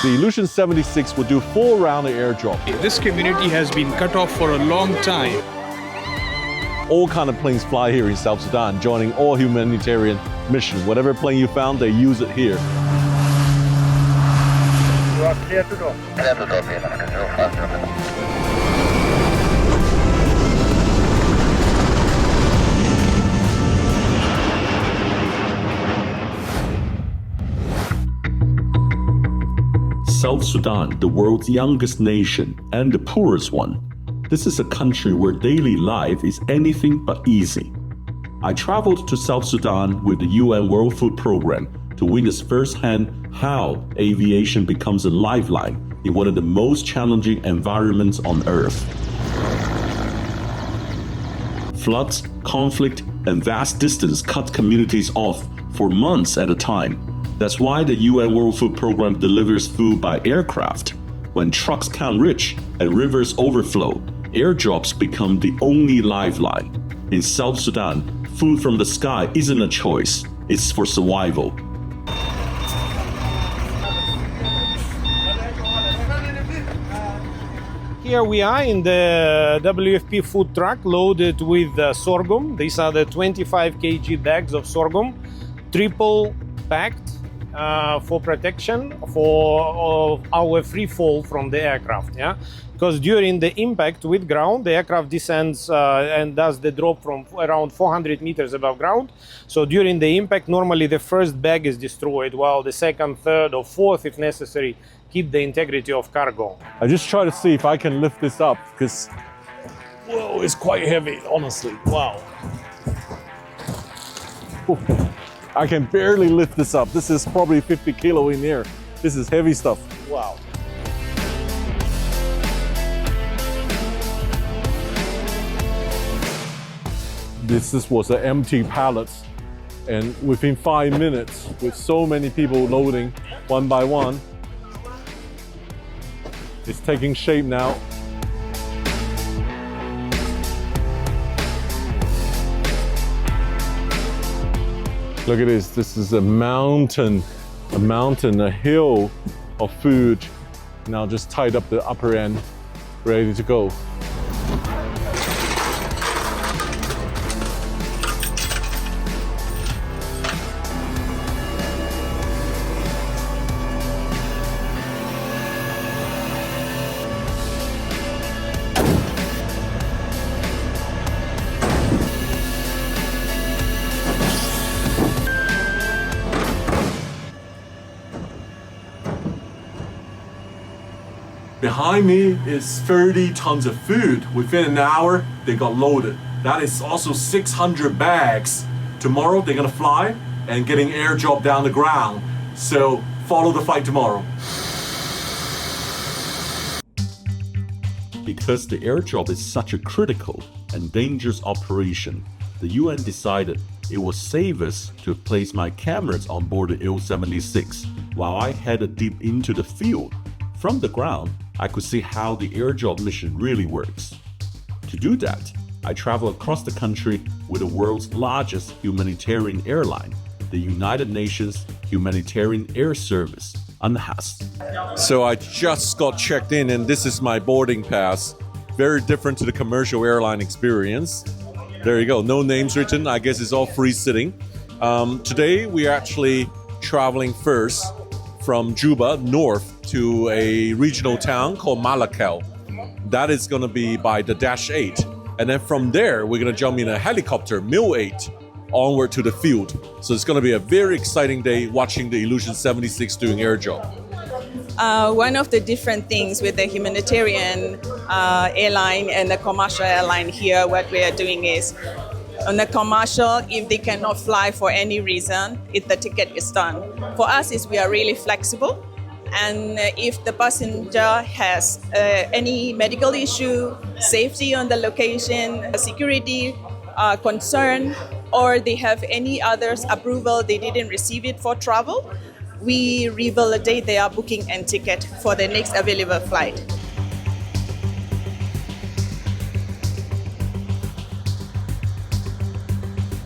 the Ilyushin 76 will do 4 round of airdrop. This community has been cut off for a long time. All kind of planes fly here in South Sudan, joining all humanitarian mission. Whatever plane you found, they use it here. You are clear to go. Clear to go. South Sudan, the world's youngest nation and the poorest one. This is a country where daily life is anything but easy. I traveled to South Sudan with the UN World Food Program to witness firsthand how aviation becomes a lifeline in one of the most challenging environments on Earth. Floods, conflict, and vast distance cut communities off for months at a time. That's why the UN World Food Program delivers food by aircraft. When trucks can't reach and rivers overflow, airdrops become the only lifeline. In South Sudan, food from the sky isn't a choice, it's for survival. Here we are in the WFP food truck loaded with sorghum. These are the 25 kg bags of sorghum, triple packed for protection for our free fall from the aircraft. Yeah, because during the impact with ground, the aircraft descends and does the drop from around 400 meters above ground. So during the impact, normally the first bag is destroyed, while the second, third, or fourth, if necessary, keep the integrity of cargo. I just try to see if I can lift this up because, whoa, it's quite heavy, honestly. Wow. Ooh, I can barely lift this up. This is probably 50 kilo in here. This is heavy stuff. Wow. This was an empty pallet, and within 5 minutes, with so many people loading one by one, it's taking shape now. Look at this. This is a mountain, a hill of food. Now just tied up the upper end, ready to go. Behind me is 30 tons of food. Within an hour, they got loaded. That is also 600 bags. Tomorrow, they're gonna fly and getting airdrop down the ground. So follow the flight tomorrow. Because the airdrop is such a critical and dangerous operation, the UN decided it was safest to place my cameras on board the Il-76 while I headed deep into the field. From the ground, I could see how the airdrop mission really works. To do that, I traveled across the country with the world's largest humanitarian airline, the United Nations Humanitarian Air Service, UNHAS. So I just got checked in, and this is my boarding pass. Very different to the commercial airline experience. There you go, no names written. I guess it's all free sitting. Today we are actually traveling first from Juba north to a regional town called Malakal. That is going to be by the Dash 8. And then from there, we're going to jump in a helicopter, Mil 8, onward to the field. So it's going to be a very exciting day watching the Ilyushin 76 doing airdrop. One of the different things with the humanitarian airline and the commercial airline here, what we are doing is, on the commercial, if they cannot fly for any reason, if the ticket is done. For us, we are really flexible. And if the passenger has any medical issue, safety on the location, security concern, or they have any others approval, they didn't receive it for travel, we revalidate their booking and ticket for the next available flight.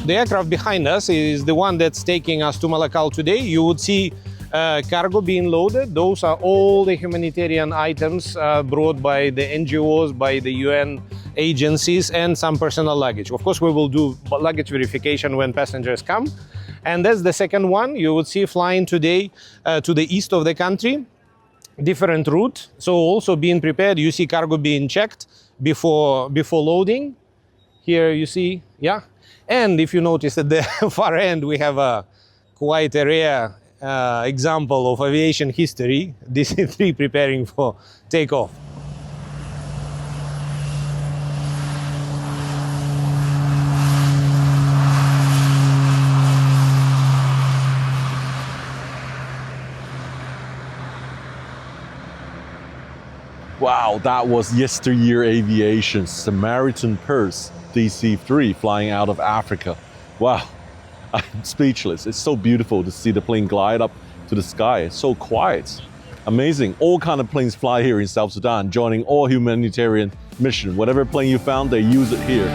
The aircraft behind us is the one that's taking us to Malakal today. You would see cargo being loaded. Those are all the humanitarian items brought by the NGOs, by the UN agencies, and some personal luggage. Of course, we will do luggage verification when passengers come. And that's the second one you would see flying today to the east of the country. Different route, so also being prepared. You see cargo being checked before loading. Here you see, yeah. And if you notice at the far end, we have a quite a rare example of aviation history. DC-3 preparing for takeoff. Wow, that was yesteryear aviation, Samaritan Purse, DC-3 flying out of Africa. Wow, I'm speechless. It's so beautiful to see the plane glide up to the sky. It's so quiet. Amazing. All kind of planes fly here in South Sudan, joining all humanitarian mission. Whatever plane you found, they use it here.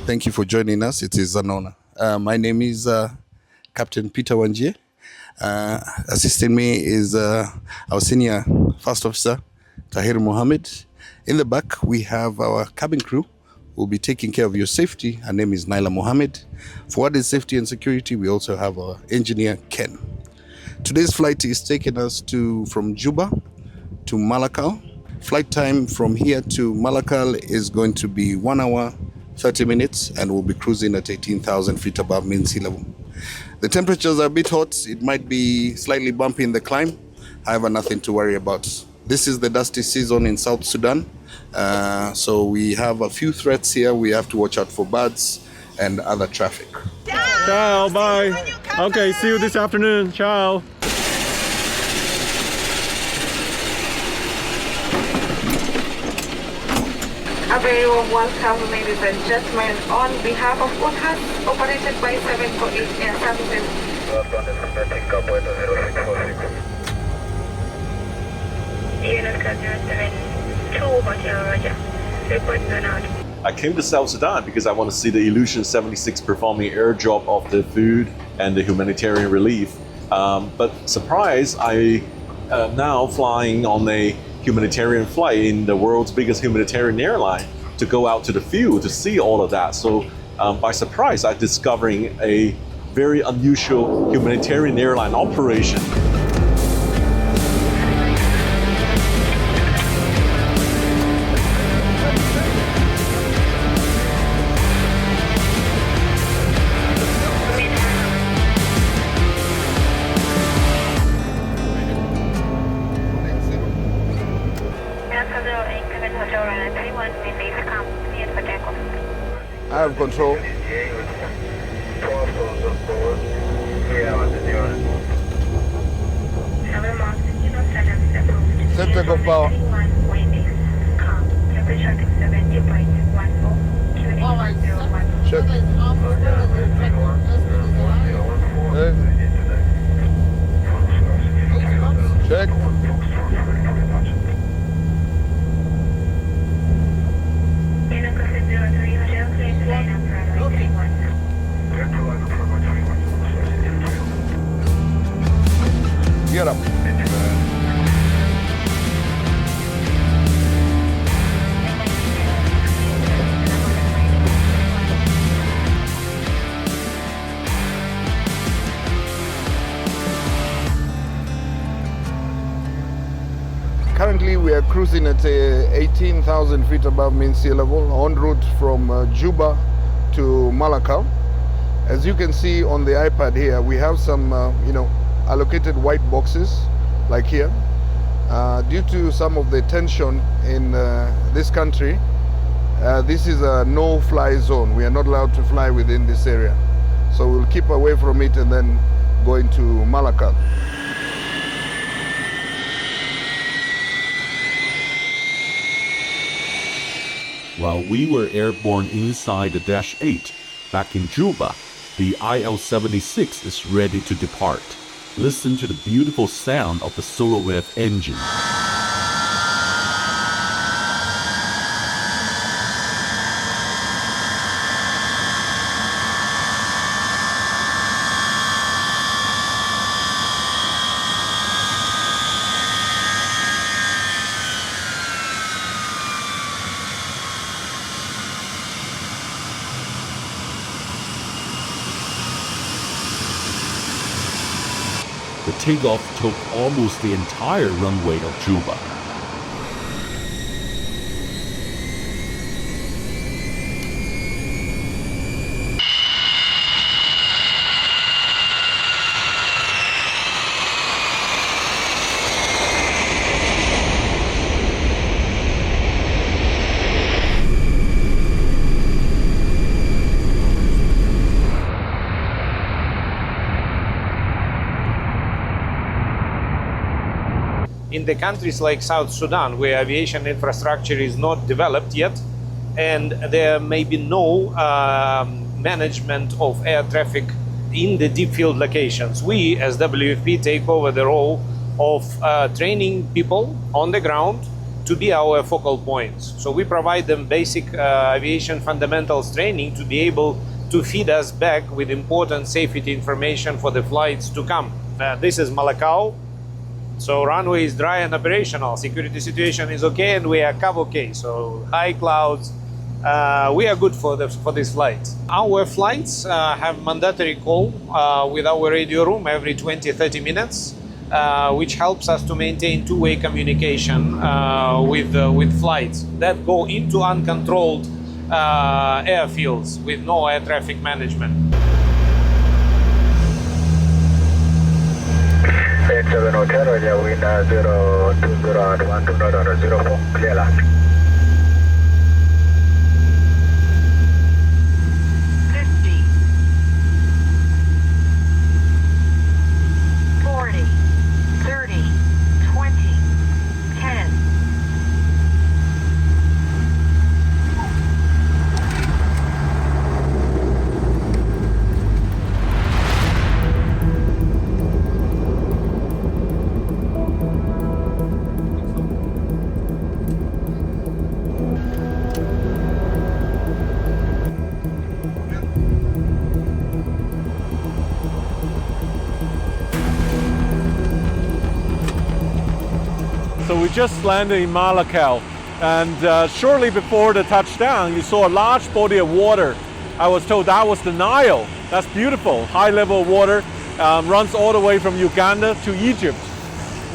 Thank you for joining us. It is an honor. My name is Captain Peter Wanjie. Assisting me is our senior first officer, Tahir Mohammed. In the back, we have our cabin crew who will be taking care of your safety. Her name is Naila Mohammed. For added safety and security, we also have our engineer, Ken. Today's flight is taking us from Juba to Malakal. Flight time from here to Malakal is going to be 1 hour, 30 minutes, and we'll be cruising at 18,000 feet above mean sea level. The temperatures are a bit hot. It might be slightly bumpy in the climb. However, nothing to worry about. This is the dusty season in South Sudan. So we have a few threats here. We have to watch out for birds and other traffic. Ciao, bye. Okay, see you this afternoon. Ciao. A very warm welcome, ladies and gentlemen, on behalf of UNHAS, operated by 748 Air Services. I came to South Sudan because I want to see the Ilyushin IL-76 performing airdrop of the food and the humanitarian relief. But surprise, I am now flying on a humanitarian flight in the world's biggest humanitarian airline to go out to the field to see all of that. So by surprise, I'm discovering a very unusual humanitarian airline operation. I have control. Set takeoff power. Check. Check. Get up. Currently we are cruising at 18,000 feet above mean sea level en route from Juba to Malakal. As you can see on the iPad here, we have some allocated white boxes like here. Due to some of the tension in this country, this is a no-fly zone. We are not allowed to fly within this area. So we'll keep away from it and then go into Malakal. While we were airborne inside the Dash 8 back in Juba, The IL-76 is ready to depart. Listen to the beautiful sound of the solar wave engine. The takeoff took almost the entire runway of Juba. In the countries like South Sudan, where aviation infrastructure is not developed yet, and there may be no management of air traffic in the deep field locations, we as WFP take over the role of training people on the ground to be our focal points. So we provide them basic aviation fundamentals training to be able to feed us back with important safety information for the flights to come. This is Malakal. So runway is dry and operational. Security situation is okay, and we are okay. So high clouds, we are good for this flight. Our flights have mandatory call with our radio room every 20-30 minutes, which helps us to maintain two-way communication with flights that go into uncontrolled airfields with no air traffic management. 87 Hotel, Roger, wind 020 and 120.04, clear land. 50, 40, 30, 20, 10. So we just landed in Malakal, and shortly before the touchdown, you saw a large body of water. I was told that was the Nile. That's beautiful. High level water runs all the way from Uganda to Egypt.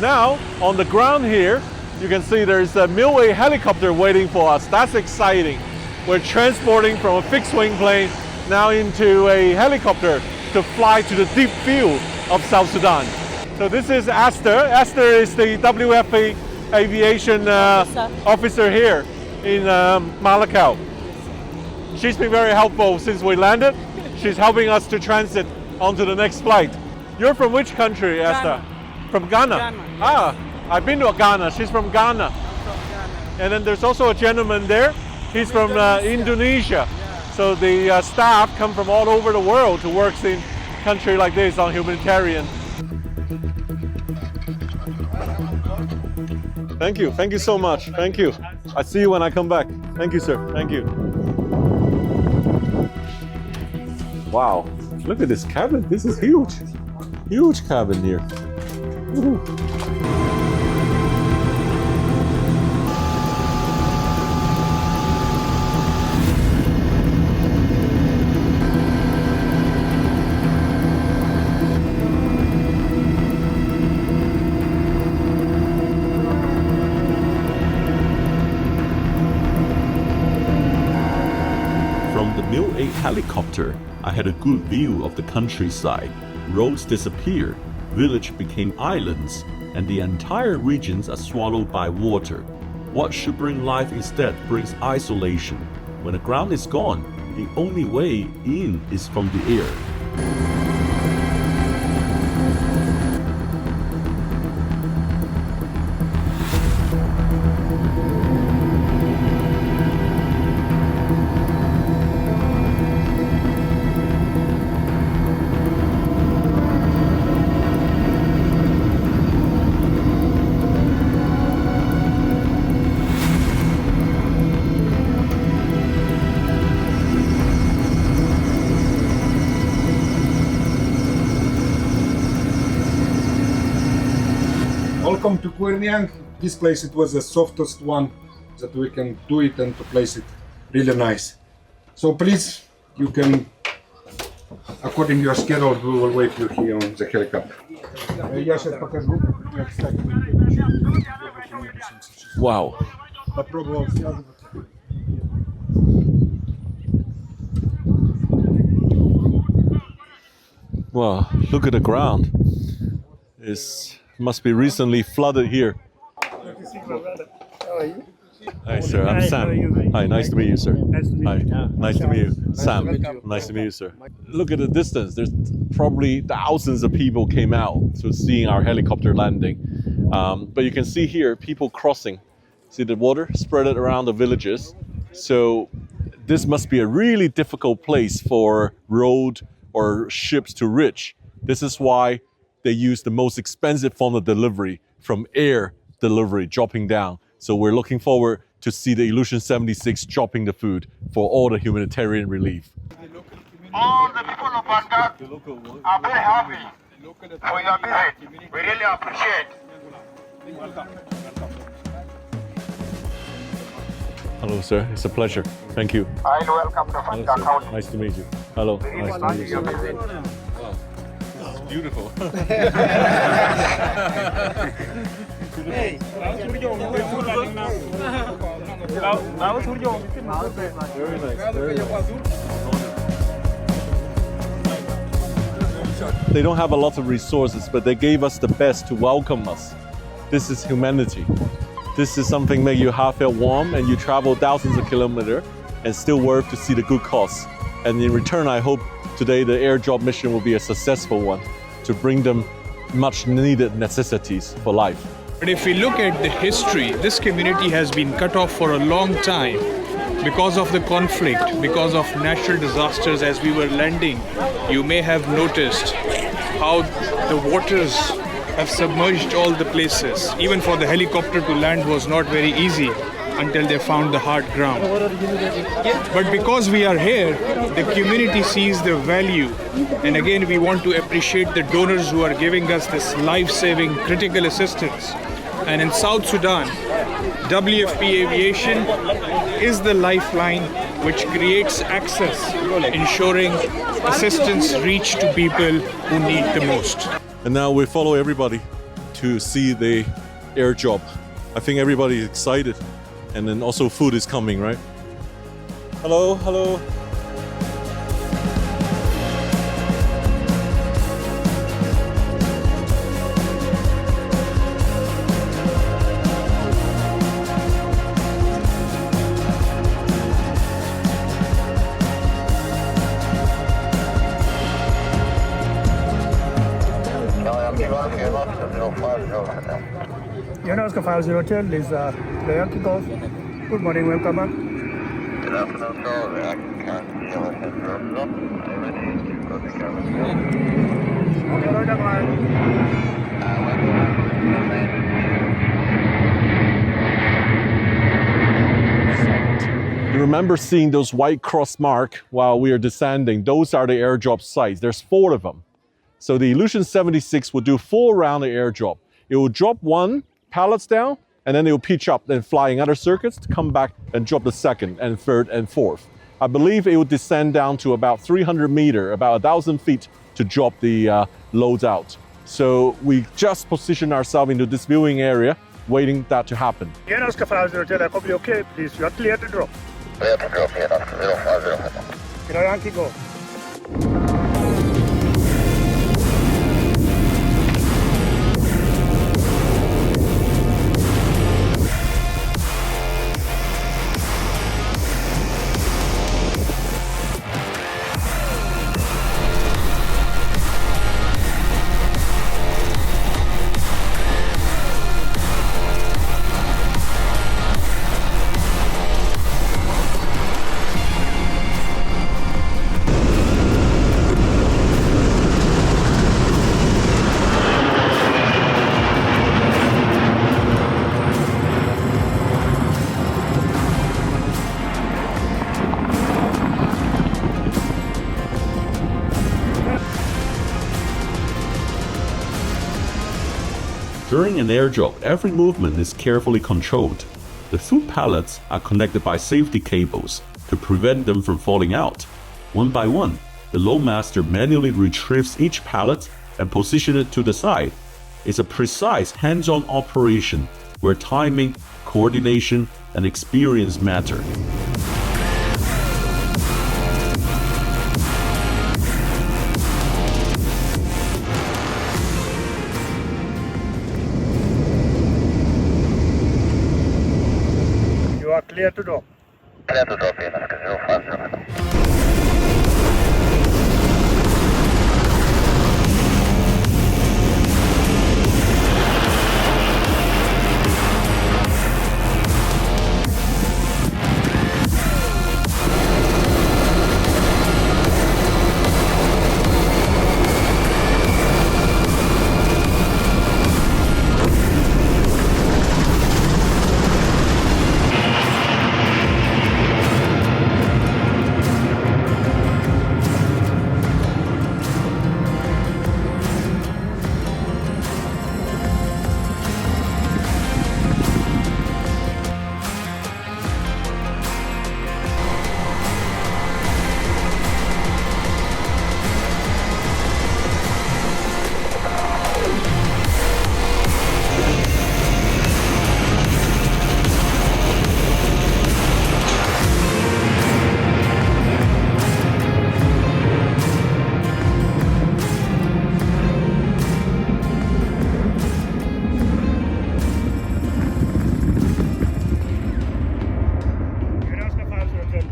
Now, on the ground here, you can see there's a Milway helicopter waiting for us. That's exciting. We're transporting from a fixed wing plane now into a helicopter to fly to the deep field of South Sudan. So this is Esther. Esther is the WFP Aviation officer here in Malakal. She's been very helpful since we landed. She's helping us to transit onto the next flight. You're from which country, Esther? From Ghana? Ghana. Ah, I've been to Ghana. She's from Ghana. And then there's also a gentleman there. He's from Indonesia. So the staff come from all over the world to work in a country like this on humanitarian. Thank you. Thank you so much. Thank you. I'll see you when I come back. Thank you, sir. Thank you. Wow. Look at this cabin. This is huge. Huge cabin here. Woohoo. Helicopter, I had a good view of the countryside. Roads disappeared, village became islands, and the entire regions are swallowed by water. What should bring life instead brings isolation. When the ground is gone, the only way in is from the air. Welcome to Quiryang. This place, it was the softest one that we can do it and to place it really nice. So please, you can, according to your schedule, we will wait you here on the helicopter. Я сейчас покажу. Я, кстати, Wow. попробовал связываться. Wow, look at the ground. It must be recently flooded here. Hi, sir. I'm Sam. Hi, nice to meet you, sir. Hi, nice to meet you. Sam, nice to meet you, sir. Look at the distance. There's probably thousands of people came out to seeing our helicopter landing. But you can see here people crossing. See the water spread it around the villages. So this must be a really difficult place for road or ships to reach. This is why they use the most expensive form of delivery from air delivery, dropping down. So we're looking forward to see the Ilyushin 76 dropping the food for all the humanitarian relief. All the people of Baghdad are very happy for your visit. We really appreciate. Hello, sir. It's a pleasure. Thank you. I welcome the Hello, Baghdad sir. County. Nice to meet you. Hello. Nice to meet you. Visit. It's beautiful. Very nice. Very nice. They don't have a lot of resources, but they gave us the best to welcome us. This is humanity. This is something make your heart feel warm and you travel thousands of kilometers and still worth to see the good cause. And in return, I hope today the airdrop mission will be a successful one to bring them much needed necessities for life. But if we look at the history, this community has been cut off for a long time because of the conflict, because of natural disasters. As we were landing, you may have noticed how the waters have submerged all the places. Even for the helicopter to land was not very easy until they found the hard ground. But because we are here, the community sees the value. And again, we want to appreciate the donors who are giving us this life-saving critical assistance. And in South Sudan, WFP Aviation is the lifeline which creates access, ensuring assistance reach to people who need the most. And now we follow everybody to see the airdrop. I think everybody is excited. And then also food is coming, right? Hello, hello. UNHAS 50 Hotel, this is Quiryang Golf. Good morning, welcome back. Good You remember seeing those white cross mark while we are descending? Those are the airdrop sites. There's 4 of them. So the Ilyushin 76 will do 4 round the airdrop. It will drop 1 pallets down, and then it will pitch up and fly in other circuits to come back and drop the 2nd and 3rd and 4th. I believe it will descend down to about 300 meters, about 1,000 feet to drop the loads out. So we just position ourselves into this viewing area, waiting that to happen. UNHAS 50 Hotel, I hope you're okay. Please, you are clear to drop. Quiryang Golf. During an airdrop, every movement is carefully controlled. The food pallets are connected by safety cables to prevent them from falling out. One by one, the loadmaster manually retrieves each pallet and positions it to the side. It's a precise hands-on operation where timing, coordination, and experience matter. You are clear to drop. Clear to drop in, 050.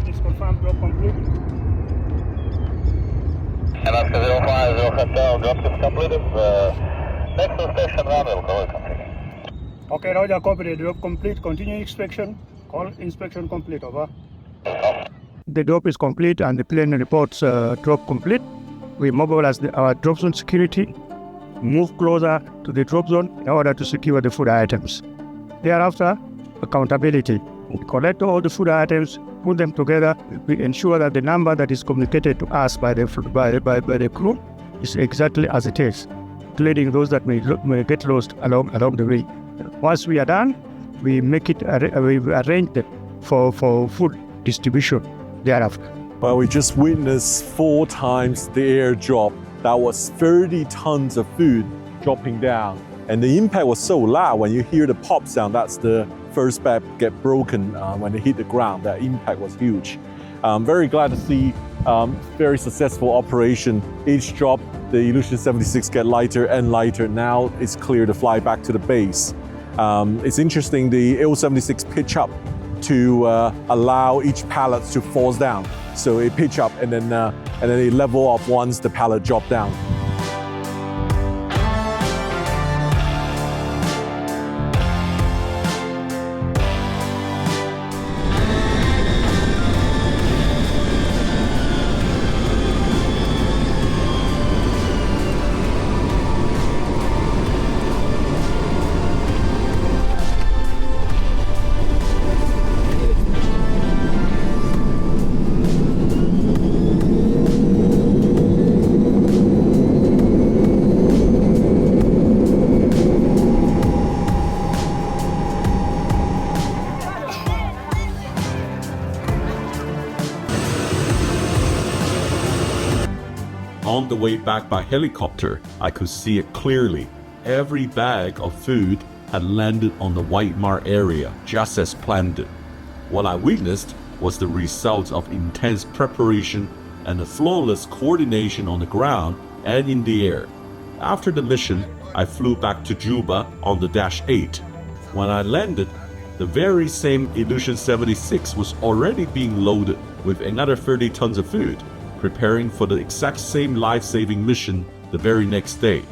Please confirm drop complete. Alaska 050 Hotel, drop is completed. Next to station 1 will call it complete. Okay, Roger, copy. Drop complete. Continue inspection. Call inspection complete. Over. The drop is complete and the plane reports drop complete. We mobilize our drop zone security, move closer to the drop zone in order to secure the food items. Thereafter, accountability. We collect all the food items, put them together. We ensure that the number that is communicated to us by the crew is exactly as it is, including those that may get lost along the way. Once we are done, we arrange them for food distribution thereafter. Well, we just witnessed 4 times the airdrop. That was 30 tons of food dropping down. And the impact was so loud. When you hear the pop sound, that's the first bag get broken when it hit the ground. That impact was huge. I'm very glad to see very successful operation. Each drop, the Ilyushin IL-76 get lighter and lighter. Now it's clear to fly back to the base. It's interesting, the IL-76 pitch up to allow each pallet to fall down. So it pitch up and then it level off once the pallet drop down. On the way back by helicopter, I could see it clearly. Every bag of food had landed on the white mark area just as planned. What I witnessed was the result of intense preparation and a flawless coordination on the ground and in the air. After the mission, I flew back to Juba on the Dash 8. When I landed, the very same Ilyushin IL-76 was already being loaded with another 30 tons of food, preparing for the exact same life-saving mission the very next day.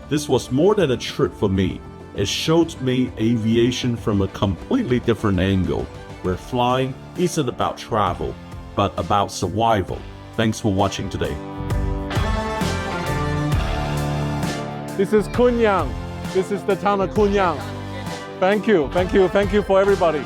This was more than a trip for me. It showed me aviation from a completely different angle, where flying isn't about travel, but about survival. Thanks for watching today. This is Quiryang. This is the town of Quiryang. Thank you for everybody.